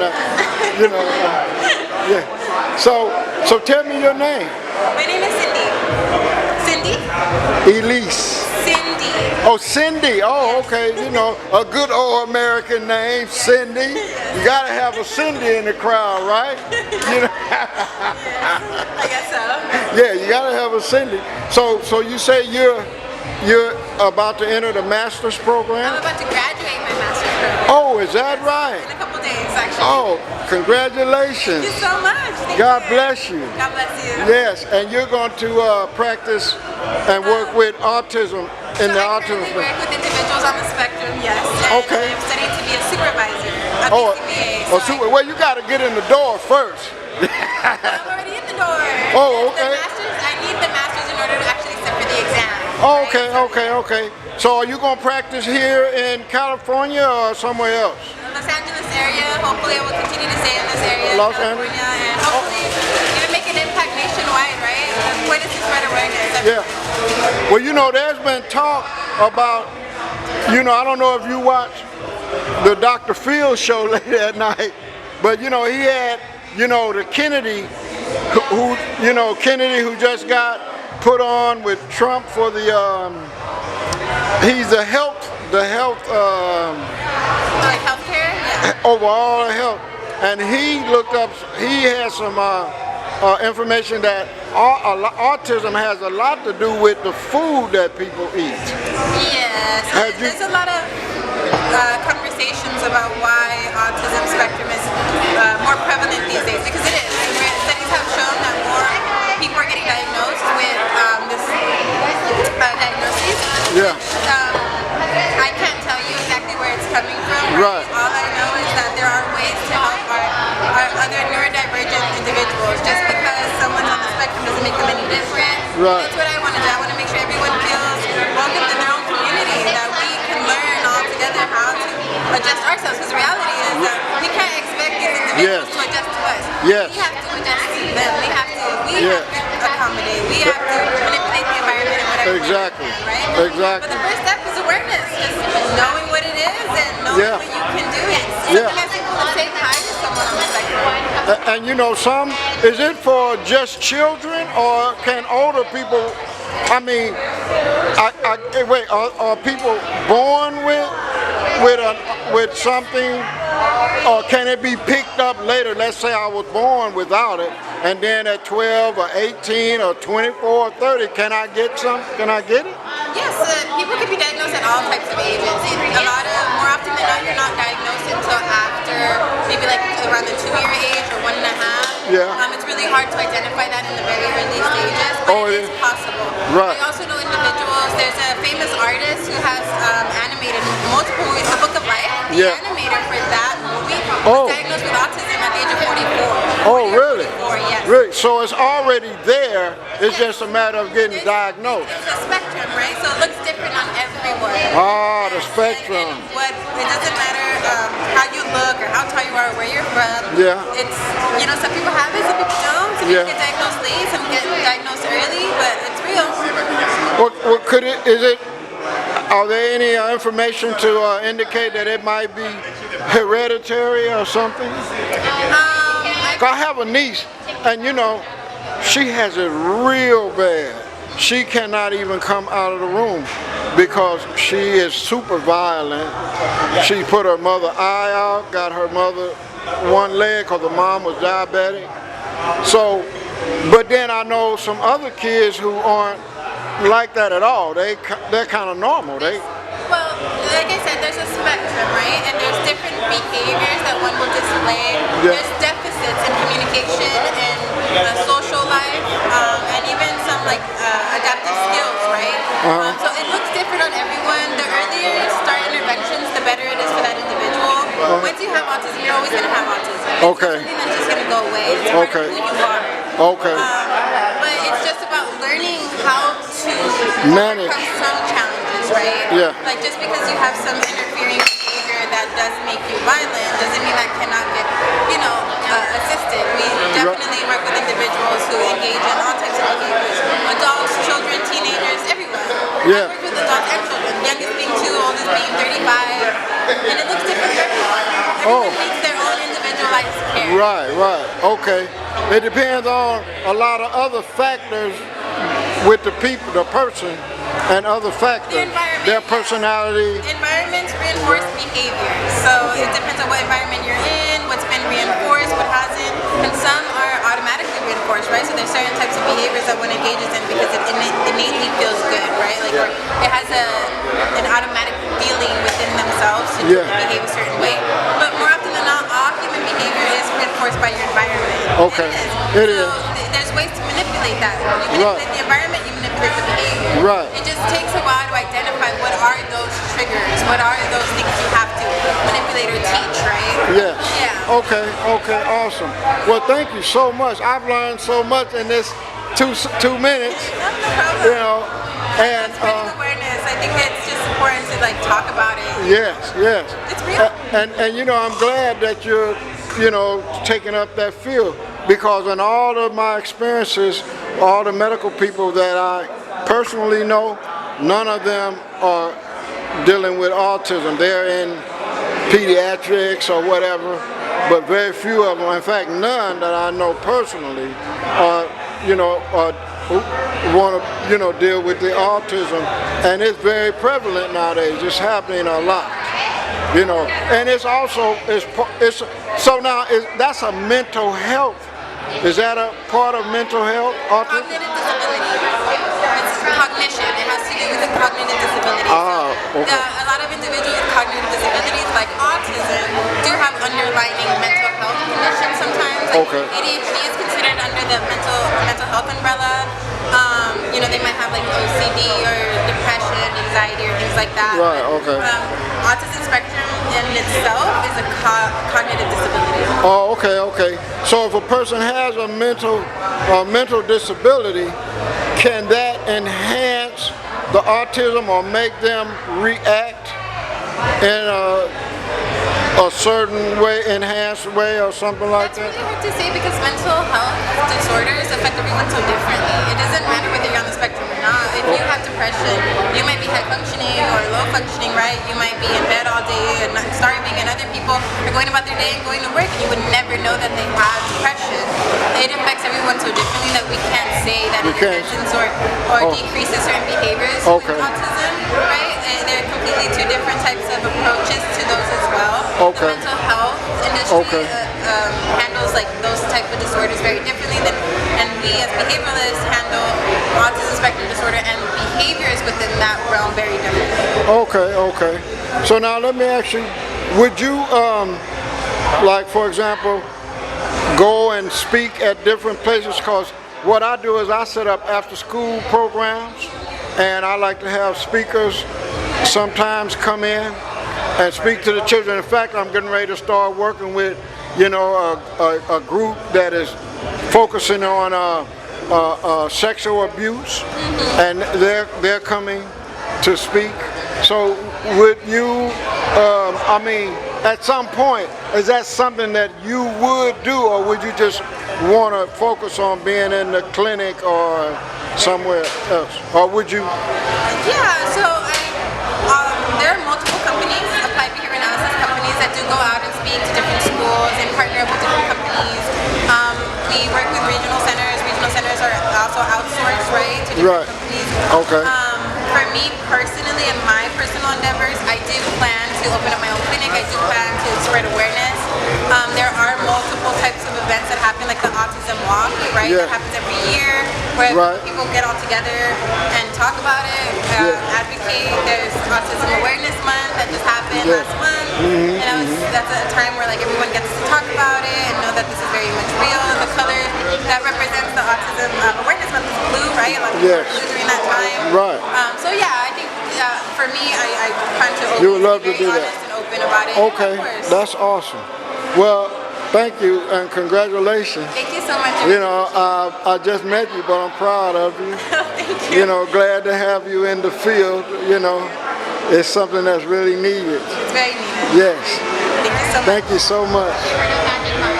on that. You know. Yeah. So tell me your name. My name is Cindy. Cindy? Elise. Cindy. Oh, Cindy. Oh, okay. You know, a good old American name, Cindy. You gotta have a Cindy in the crowd, right? You know. I guess so. Yeah, you gotta have a Cindy. So you say you're about to enter the master's program? I'm about to graduate my master's program. Oh, is that right? In a couple days, actually. Oh, congratulations. Thank you so much. Thank God you. bless you. God bless you. Yes, and you're going to practice and work with autism in the I autism currently work with individuals on the spectrum, yes. And Okay. I'm studying to be a supervisor, a Oh, BCBA. well, you got to get in the door first. I'm already in the door. Oh, okay. I need the master's in order to actually sit for the exam. Oh, right? okay. So are you going to practice here in California or somewhere else? Los Angeles area. Hopefully I will continue to stay in this area, Los California, and hopefully even make an impact nationwide, right? The point is to spread awareness. Yeah. Well, you know, there's been talk about, you know, I don't know if you watched the Dr. Phil show late at night, but you know, he had, you know, the Kennedy, Kennedy who just got put on with Trump for the, he's the health, Like healthcare? Yeah. overall health, and he looked up, he had some information that autism has a lot to do with the food that people eat. Yes. There's a lot of conversations about why autism spectrum is more prevalent these days, because it is. Studies have shown that more people are getting diagnosed with this diagnosis. Yeah. I can't tell you exactly where it's coming from. Right. All I know is that there are ways to help our other neurodivergent individuals. Just because someone's on the spectrum doesn't make them any different. Right. That's what I want to do. I want to make sure everyone feels welcome in their own community, that we can learn all together how to adjust ourselves. Because the reality is that we can't expect these individuals to adjust to us. Yes. We have to adjust to them. We have to accommodate. We have to manipulate the environment and whatever. Exactly. Right? Exactly. But the first step is awareness. Just knowing what it is and knowing what you can do. It's something as simple as saying hi to someone on the spectrum. And you know, is it for just children or can older people, I mean, are people born with something, or can it be picked up later? Let's say I was born without it, and then at 12 or 18 or 24 or 30, can I get it? Yes, people can be diagnosed at all types of ages. More often than not, you're not diagnosed until after maybe like around the 2-year age or 1.5. Yeah. It's really hard to identify that in the very early stages, but it is possible. Right. I also know individuals. There's a famous artist who has animated multiple movies. The Book of Life. The animator for that movie was diagnosed with autism at the age of 44. Oh, really? 44, yes. Really? So it's already there. It's just a matter of getting diagnosed. It's a spectrum, right? So it looks different on everyone. Ah, the spectrum. And it doesn't matter how you look or how tall you are or where you're from. Yeah. It's, some people have it, some people don't. Some people get diagnosed late, some get diagnosed early, but it's real. Are there any information to indicate that it might be hereditary or something? I have a niece, and you know, she has it real bad. She cannot even come out of the room because she is super violent. She put her mother eye out, got her mother one leg because the mom was diabetic. So, but then I know some other kids who aren't like that at all. They're kind of normal. Well, like I said, there's a spectrum, right? And there's different behaviors that one will display. There's deficits in communication and social life, and even some adaptive skills, right? So it looks different on everyone. The earlier you start interventions, the better it is for that individual. Once you have autism, you're always going to have autism. It's not something that's just going to go away. It's part of who you are. But it's just about learning how to manage some challenges, right? Yeah. Like just because you have some interfering behavior that does make you violent doesn't mean that cannot get, assisted. We definitely work with individuals who engage in all types of behaviors. Adults, children, teenagers, everyone. I work with adults and children. Youngest being 2, oldest being 35. And it looks different for everyone. Everyone needs their own individualized personalized care. Right, right. Okay. It depends on a lot of other factors with the people, the person, and other factors. The environment. Their personality. Environments reinforce behavior. So it depends on what environment you're in, what's been reinforced, what hasn't. And some are automatically reinforced, right? So there's certain types of behaviors that one engages in because it innately feels good, right? Like it has an automatic feeling within themselves to behave a certain way. But more often than not, all human behavior is reinforced by your environment. Okay. It is. There's ways to manipulate that. You manipulate the environment, you manipulate the behavior. Right. It just takes a while to identify what are those triggers, what are those things you have to manipulate or teach, right? Yes. Yeah. Okay, okay, awesome. Well, thank you so much. I've learned so much in this two minutes. No problem. You know, and Spreading awareness, I think it's just important to like talk about it. yes, yes. It's real. And you know, I'm glad that you're, you know, taking up that field, because in all of my experiences, all the medical people that I personally know, none of them are dealing with autism. They're in pediatrics or whatever, but very few of them, in fact none that I know personally, you know, want to, you know, deal with the autism. And it's very prevalent nowadays. It's happening a lot, you know. And it's also, so now that's a mental health. Is that a part of mental health? Autism? Cognitive disability. It's cognition. It has to do with the cognitive disability. Okay. A lot of individuals with cognitive disabilities, like autism, do have underlying mental health conditions sometimes. Like ADHD is considered under the mental health umbrella. You know, they might have like OCD or depression, anxiety, or things like that. Right. Okay. Autism spectrum in itself is a cognitive disability. Oh, okay, okay. So if a person has a mental disability, can that enhance the autism or make them react in a certain way, enhanced way, or something like that? That's really hard to say because mental health disorders affect everyone so differently. It doesn't matter whether you're on the spectrum or not. If you have depression, you might be high functioning or low functioning, right? You might be in bed all day and not starving, and other people are going about their day and going to work, and you would never know that they have depression. It affects everyone so differently that we can't say that it enhances or decreases certain behaviors with autism, right? There are completely two different types of approaches to those as well. The mental health industry handles like those type of disorders very differently and we as behavioralists handle autism spectrum disorder and behaviors within that realm very differently. Okay, okay. So now let me ask you, would you, like for example, go and speak at different places? Because what I do is I set up after school programs, and I like to have speakers sometimes come in and speak to the children. In fact, I'm getting ready to start working with, you know, a group that is focusing on sexual abuse, and they're coming to speak. So would you, I mean, at some point, is that something that you would do, or would you just want to focus on being in the clinic or somewhere else? Or would you? Yeah, so there are multiple companies, applied behavior analysis companies, that do go out and speak to different schools and partner up with different companies. We work with regional centers. Regional centers are also outsourced, right, to different companies. Okay. For me personally, in my personal endeavors, I do plan to open up my own clinic. I do plan to spread awareness. There are multiple types of events that happen, like the Autism Walk, right? That happens every year, where people get all together and talk about it, advocate. There's Autism Awareness Month that just happened last month. You know, that's a time where like everyone gets to talk about it and know that this is very much real. And the color that represents the Autism Awareness Month is blue, right? A lot of people are blue during that time. Right. So yeah, I think for me, I plan to You would love be to do very that. honest and open about it. Okay, Yeah, that's awesome. Well, thank you and congratulations. thank you so much. You know, I just met you, but I'm proud of you. Thank you. You know, glad to have you in the field. You know, it's something that's really needed. It's very needed. Yes. Thank you so much. Thank you so much.